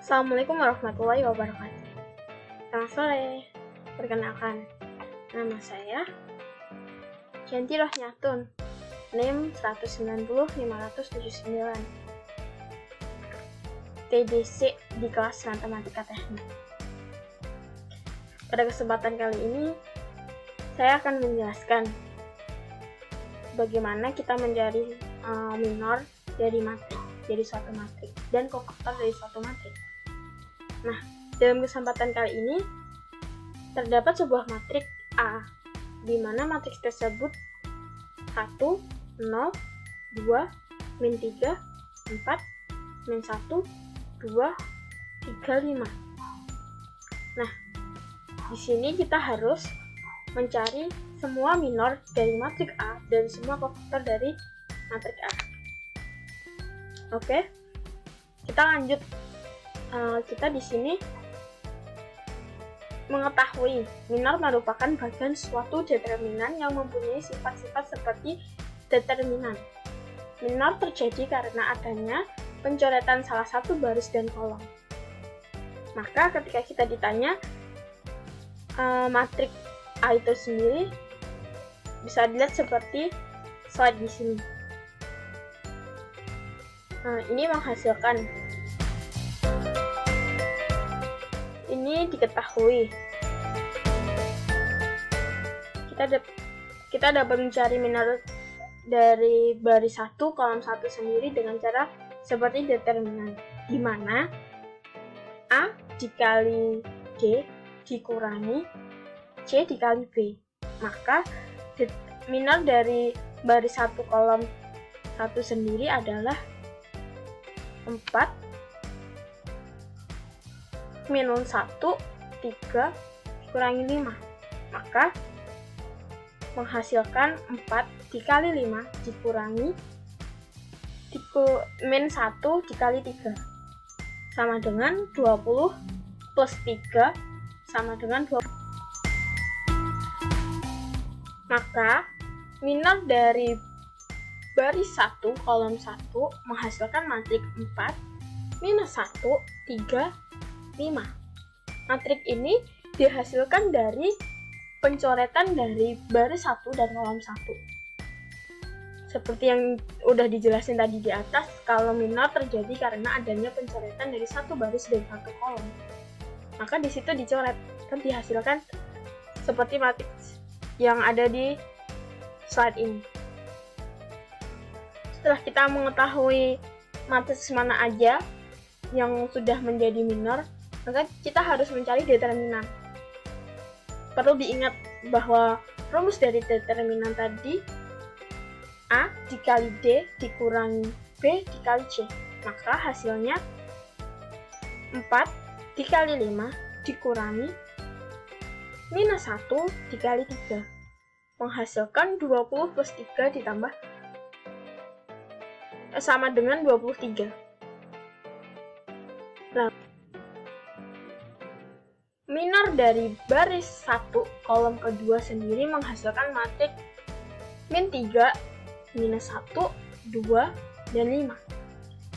Assalamualaikum warahmatullahi wabarakatuh. Selamat sore. Perkenalkan, nama saya Yanti Rohnyatun, NIM 190-579, TDC di kelas Matematika Teknik. Pada kesempatan kali ini, saya akan menjelaskan bagaimana kita mencari minor dari matrik, dari suatu matrik, dan kofaktor dari suatu matrik. Nah, dalam kesempatan kali ini terdapat sebuah matrik A, di mana matrik tersebut 1, 0, 2, min 3, 4, min 1, 2, 3, 5. Nah, di sini kita harus mencari semua minor dari matrik A dan semua kofaktor dari matrik A. Oke, kita lanjut. Kita di sini mengetahui minor merupakan bagian suatu determinan yang mempunyai sifat-sifat seperti determinan. Minor terjadi karena adanya pencoretan salah satu baris dan kolom. Maka ketika kita ditanya matrik A itu sendiri, bisa dilihat seperti slide di sini. Ini menghasilkan. Ini diketahui. Kita dapat mencari minor dari baris 1 kolom 1 sendiri dengan cara seperti determinan, di mana A dikali D dikurangi C dikali B. Maka minor dari baris 1 kolom 1 sendiri adalah 4 minus 1, 3, dikurangi 5. Maka menghasilkan 4 dikali 5 dikurangi min 1 dikali 3 sama dengan 20 plus 3 sama dengan 20. Maka minor dari baris 1 kolom 1 menghasilkan matrik 4 minus 1, 3, 5. Matrik ini dihasilkan dari pencoretan dari baris 1 dan kolom 1. Seperti yang udah dijelasin tadi di atas, kalau minor terjadi karena adanya pencoretan dari satu baris dan satu kolom. Maka di situ dicoret, kan dihasilkan seperti matrik yang ada di slide ini. Setelah kita mengetahui matriks mana aja yang sudah menjadi minor, maka kita harus mencari determinan. Perlu diingat bahwa rumus dari determinan tadi A dikali D dikurangi B dikali C. Maka hasilnya 4 dikali 5 dikurangi minus 1 dikali 3. Menghasilkan 20 plus 3 ditambah sama dengan 23. Nah, minor dari baris 1 kolom kedua sendiri menghasilkan matrik min 3, minus 1, 2, dan 5.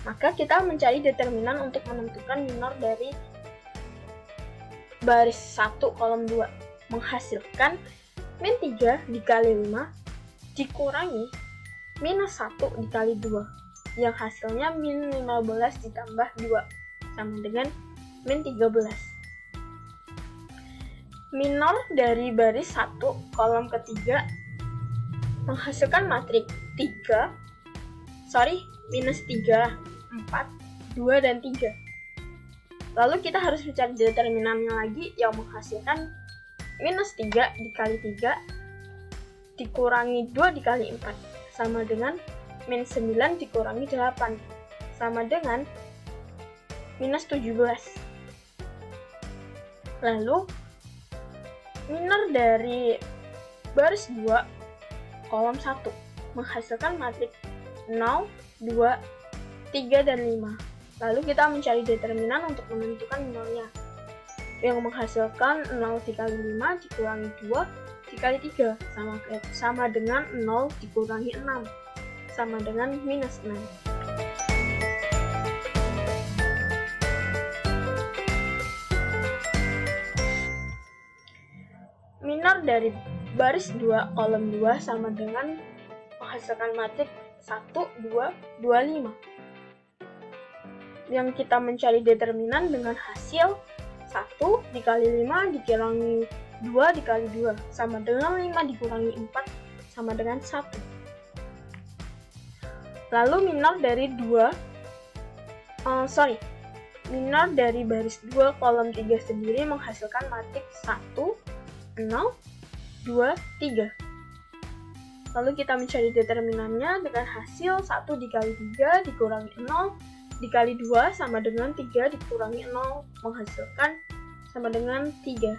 Maka kita mencari determinan untuk menentukan minor dari baris 1 kolom 2. Menghasilkan min 3 dikali 5 dikurangi minus 1 dikali 2. Yang hasilnya min 15 ditambah 2 sama dengan min 13. Minor dari baris 1 kolom ketiga menghasilkan matrik minus 3, 4, 2, dan 3. Lalu kita harus mencari determinannya lagi yang menghasilkan minus 3 dikali 3 dikurangi 2 dikali 4 sama dengan min 9 dikurangi 8 sama dengan minus 17. Lalu minor dari baris 2 kolom 1 menghasilkan matrik 0, 2, 3, dan 5. Lalu kita mencari determinan untuk menentukan minornya, yang menghasilkan 0 dikali 5 dikurangi 2 dikali 3 sama dengan 0 dikurangi 6 sama dengan minus 6. minor dari baris 2 kolom 2 sama dengan menghasilkan matriks 1, 2, 2, 5. Yang kita mencari determinan dengan hasil 1 dikali 5 dikurangi 2 dikali 2 sama dengan 5 dikurangi 4 sama dengan 1. Lalu minor dari minor dari baris 2 kolom 3 sendiri menghasilkan matriks 1, 0, 2, 3. Lalu kita mencari determinannya dengan hasil 1 dikali 3 dikurangi 0 dikali 2 sama dengan 3 dikurangi 0 menghasilkan sama dengan 3.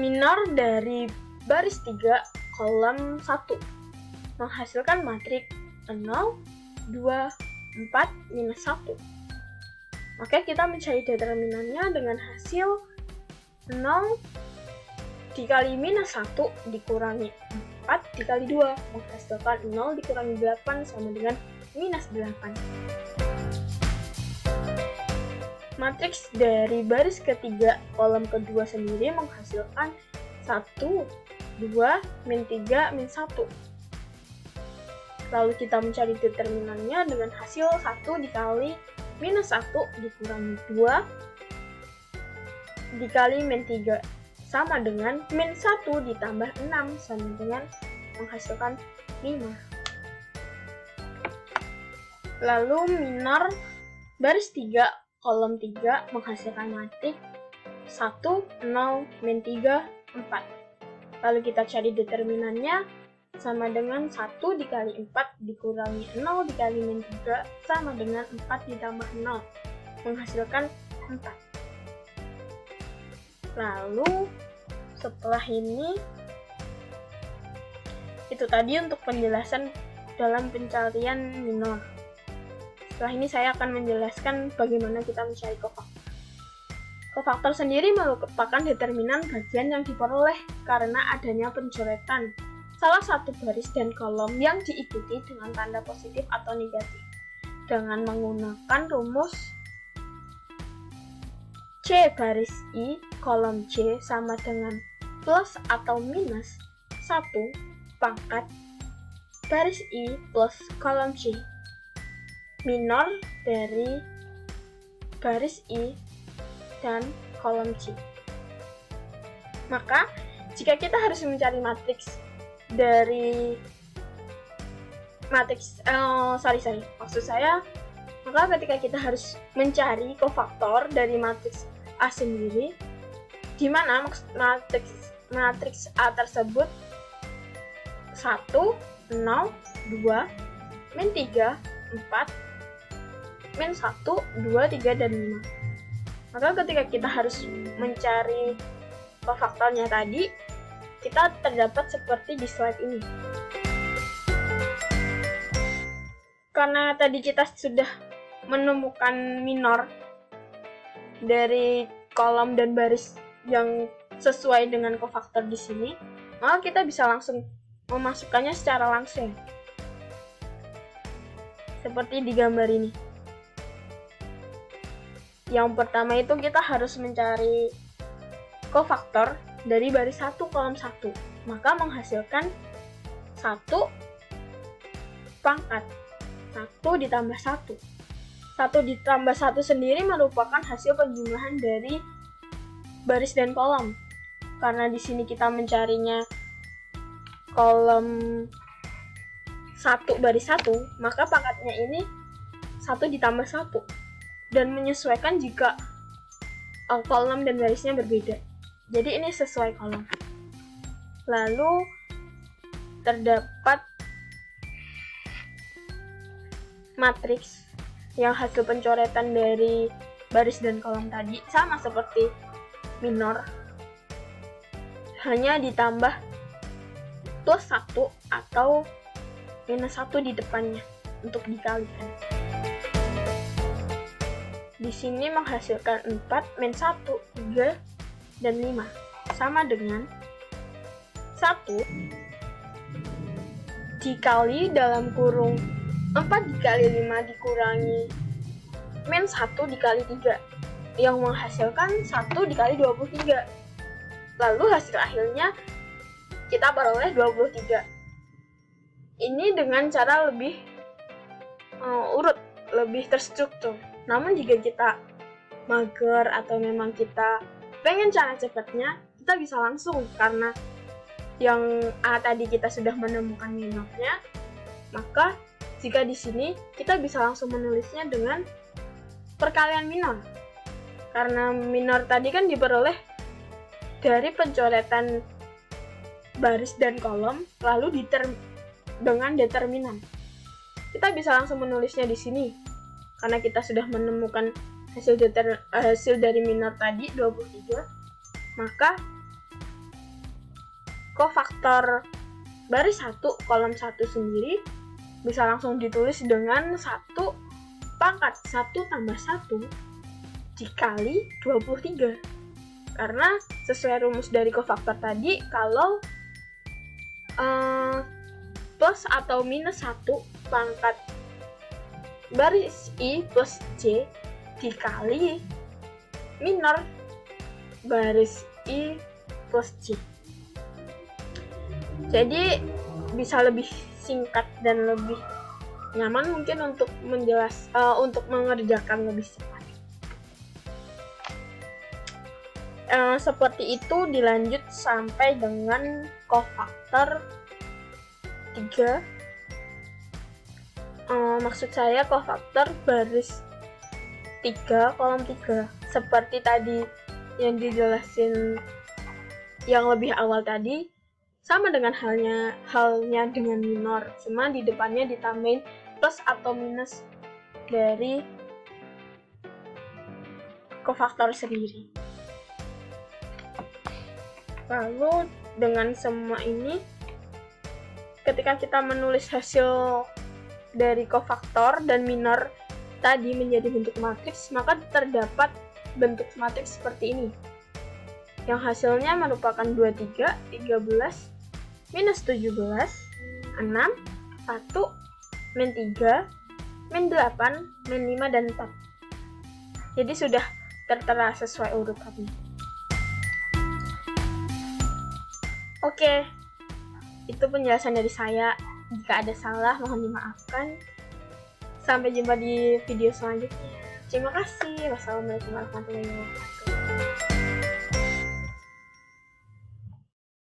Minor dari baris 3 kolom 1 menghasilkan matriks 0, 2, 4, minus 1. Maka kita mencari determinannya dengan hasil 0 dikali minus 1 dikurangi 4 dikali 2 menghasilkan 0 dikurangi 8 sama dengan minus 8. Matriks dari baris ketiga kolom kedua sendiri menghasilkan 1, 2, min 3, min 1. Lalu kita mencari determinannya dengan hasil 1 dikali minus 1 dikurangi 2 dikali min 3 sama dengan min 1 ditambah 6 sama dengan menghasilkan 5. Lalu minor baris 3 kolom 3 menghasilkan matriks 1, 0, min 3, 4. Lalu kita cari determinannya sama dengan 1 dikali 4 dikurangi 0 dikali min 3 sama dengan 4 ditambah 0 menghasilkan 4. Lalu setelah ini itu tadi untuk penjelasan dalam pencarian minor. Setelah ini saya akan menjelaskan bagaimana kita mencari kofaktor. Kofaktor sendiri merupakan determinan bagian yang diperoleh karena adanya pencoretan salah satu baris dan kolom yang diikuti dengan tanda positif atau negatif dengan menggunakan rumus C baris I kolom C sama dengan plus atau minus 1 pangkat baris I plus kolom C minor dari baris I dan kolom C. Maka jika kita harus mencari matriks dari maka ketika kita harus mencari kofaktor dari matriks A sendiri, di mana matriks A tersebut 1, 0, 2, min 3, 4, min 1, 2, 3, dan 5. Maka ketika kita harus mencari kofaktornya tadi, kita terdapat seperti di slide ini. Karena tadi kita sudah menemukan minor dari kolom dan baris yang sesuai dengan kofaktor di sini, maka kita bisa langsung memasukkannya secara langsung. Seperti di gambar ini. Yang pertama itu kita harus mencari kofaktor dari baris 1 kolom 1. Maka menghasilkan 1 pangkat 1 ditambah 1. 1 ditambah 1 sendiri merupakan hasil penjumlahan dari baris dan kolom. Karena di sini kita mencarinya kolom 1 baris 1, maka pangkatnya ini 1 ditambah 1. Dan menyesuaikan jika kolom dan barisnya berbeda. Jadi ini sesuai kolom. Lalu terdapat matriks yang hasil pencoretan dari baris dan kolom tadi sama seperti minor, hanya ditambah plus 1 atau minus 1 di depannya untuk dikalikan. Di sini menghasilkan 4, min 1, 3, dan 5. Sama dengan 1 dikali dalam kurung 4 dikali 5 dikurangi min 1 dikali 3. Yang menghasilkan 1 dikali 23. lalu hasil akhirnya kita peroleh 23. Ini dengan cara lebih urut, lebih terstruktur. Namun jika kita mager atau memang kita pengen cara cepatnya, kita bisa langsung, karena yang A tadi kita sudah menemukan minornya, maka jika di sini kita bisa langsung menulisnya dengan perkalian minor. Karena minor tadi kan diperoleh dari pencoretan baris dan kolom lalu dengan determinan. Kita bisa langsung menulisnya di sini karena kita sudah menemukan hasil dari minor tadi 23. Maka kofaktor baris 1 kolom 1 sendiri bisa langsung ditulis dengan 1 pangkat 1 tambah 1 dikali 23. Karena sesuai rumus dari kofaktor tadi, kalau plus atau minus 1 pangkat baris I plus J dikali minor baris I plus J. Jadi bisa lebih singkat dan lebih nyaman mungkin untuk untuk mengerjakan lebih cepat. Seperti itu dilanjut sampai dengan kofaktor 3. Maksud saya kofaktor baris 3 kolom 3. Seperti tadi yang dijelasin yang lebih awal tadi, sama dengan halnya dengan minor, cuma di depannya ditambahin plus atau minus dari kofaktor sendiri. Lalu dengan semua ini, ketika kita menulis hasil dari kofaktor dan minor tadi menjadi bentuk matriks, maka terdapat bentuk matriks seperti ini, yang hasilnya merupakan 23, 13, minus 17, 6, 1, min 3, min 8, min 5, dan 4. Jadi sudah tertera sesuai urutannya. Oke, itu penjelasan dari saya. Jika ada salah, mohon dimaafkan. Sampai jumpa di video selanjutnya. Terima kasih. Wassalamualaikum warahmatullahi wabarakatuh.